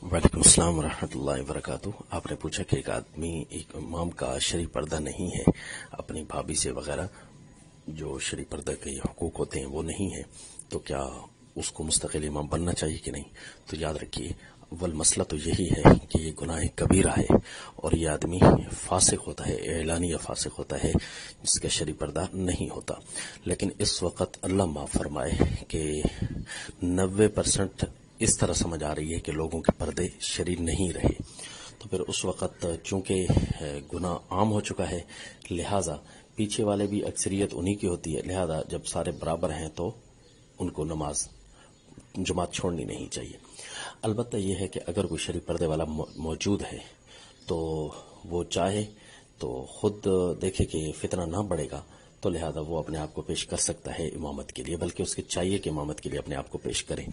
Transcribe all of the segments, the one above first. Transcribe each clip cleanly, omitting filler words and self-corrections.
वालेकुम अस्सलाम वरहमतुल्लाहि वबरकातुह। आपने पूछा कि एक इमाम का शरई पर्दा नहीं है, अपनी भाभी से वगैरह जो शरई पर्दा के हुकूक होते हैं वो नहीं है, तो क्या उसको मुस्तकिल इमाम बनना चाहिए कि नहीं। तो याद रखिए, अव्वल मसला तो यही है कि ये गुनाह कबीरा है और ये आदमी फासिक होता है, एलानिया फासिक होता है, जिसका शरई पर्दा नहीं होता। लेकिन इस वक्त अल्लाह माफ़ फरमाए कि 90% इस तरह समझ आ रही है कि लोगों के पर्दे शरई नहीं रहे, तो फिर उस वक्त चूंकि गुनाह आम हो चुका है, लिहाजा पीछे वाले भी अक्सरियत उन्हीं की होती है, लिहाजा जब सारे बराबर हैं तो उनको नमाज जमात छोड़नी नहीं चाहिए। अलबत्ता यह है कि अगर कोई शरई पर्दे वाला मौजूद है तो वो चाहे तो खुद देखे कि फितना ना बढ़ेगा, तो लिहाजा वो अपने आप को पेश कर सकता है इमामत के लिए, बल्कि उसके चाहिए कि इमामत के लिए अपने आप को पेश करे।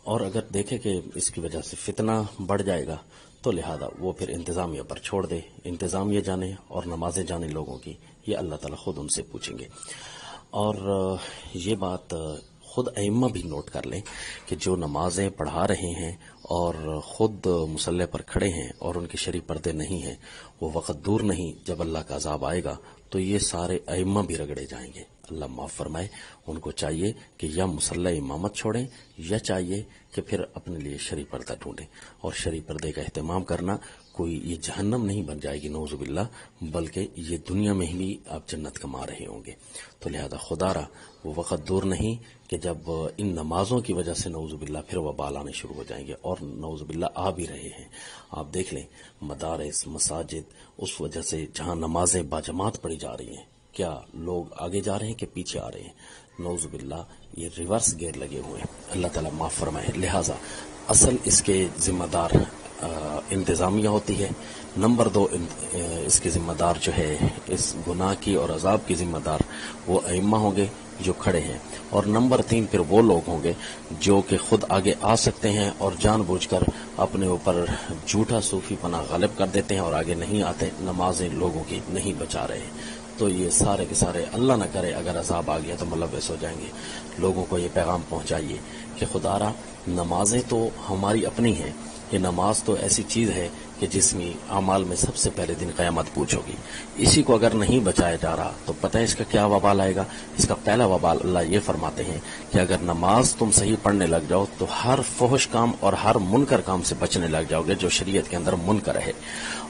और अगर देखे कि इसकी वजह से फितना बढ़ जाएगा तो लिहाजा वो फिर इंतजामिया पर छोड़ दे। इंतजामिया जाने और नमाजें जाने लोगों की, ये अल्लाह ताला खुद उनसे पूछेंगे। और ये बात खुद अइम्मा भी नोट कर लें कि जो नमाजें पढ़ा रहे हैं और खुद मुसल्ले पर खड़े हैं और उनके शरई पर्दे नहीं हैं, वो वक्त दूर नहीं जब अल्लाह का अजाब आएगा तो ये सारे अइम्मा भी रगड़े जाएंगे। अल्लाह माफ़ फरमाए, उनको चाहिए कि या मुसल्ला इमामत छोड़ें या चाहिए कि फिर अपने लिए शरई पर्दा ढूंढें। और शरई पर्दे का एहतमाम करना कोई ये जहन्नम नहीं बन जाएगी नौजुबिल्ला, बल्कि ये दुनिया में ही आप जन्नत कमा रहे होंगे। तो लिहाजा खुदारा वो वक़्त दूर नहीं कि जब इन नमाजों की वजह से नौजुबिल्ला फिर वबाल आने शुरू हो जाएंगे, और नौजुबिल्ला आ भी रहे हैं। आप देख लें मदारिस मसाजिद, उस वजह से जहां नमाजें बाजमात पढ़ी जा रही हैं, क्या लोग आगे जा रहे हैं कि पीछे आ रहे हैं। नौजुबिल्ला ये रिवर्स गेयर लगे हुए हैं, अल्लाह ताला माफ़ फरमाए। लिहाजा असल इसके जिम्मेदार इंतजामिया होती है। नंबर 2 इसके जिम्मेदार जो है इस गुनाह की और अजाब की जिम्मेदार वो अइम्मा होंगे जो खड़े हैं। और नंबर 3 फिर वो लोग होंगे जो कि खुद आगे आ सकते हैं और जानबूझकर अपने ऊपर झूठा सूफी पना गालिब कर देते हैं और आगे नहीं आते, नमाजें लोगों की नहीं बचा रहे। तो ये सारे के सारे अल्लाह न करे अगर अजाब आ गया तो मुलव्वस हो जाएंगे। लोगों को ये पैगाम पहुंचाइए कि खुदारा नमाजें तो हमारी अपनी हैं, ये नमाज तो ऐसी चीज है कि जिसमें अमाल में सबसे पहले दिन क़यामत पूछोगी। इसी को अगर नहीं बचाया जा रहा तो पता है इसका क्या वबाल आएगा। इसका पहला वबाल अल्लाह ये फरमाते हैं कि अगर नमाज तुम सही पढ़ने लग जाओ तो हर फहश काम और हर मुनकर काम से बचने लग जाओगे जो शरीयत के अंदर मुनकर है।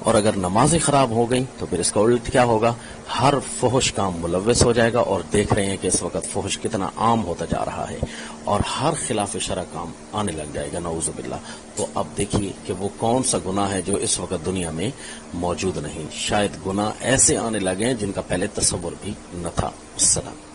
और अगर नमाजें खराब हो गई तो फिर इसका उल्ट क्या होगा, हर फहश काम मुलव्वस हो जाएगा। और देख रहे हैं कि इस वक्त फहश कितना आम होता जा रहा है और हर खिलाफ शरअ काम आने लग जाएगा नऊजुबिल्लाह। तो अब देखिए कि वो कौन सा गुनाह है जो इस वक्त दुनिया में मौजूद नहीं। शायद गुनाह ऐसे आने लगे हैं जिनका पहले तसव्वुर भी न था। अस्सलाम।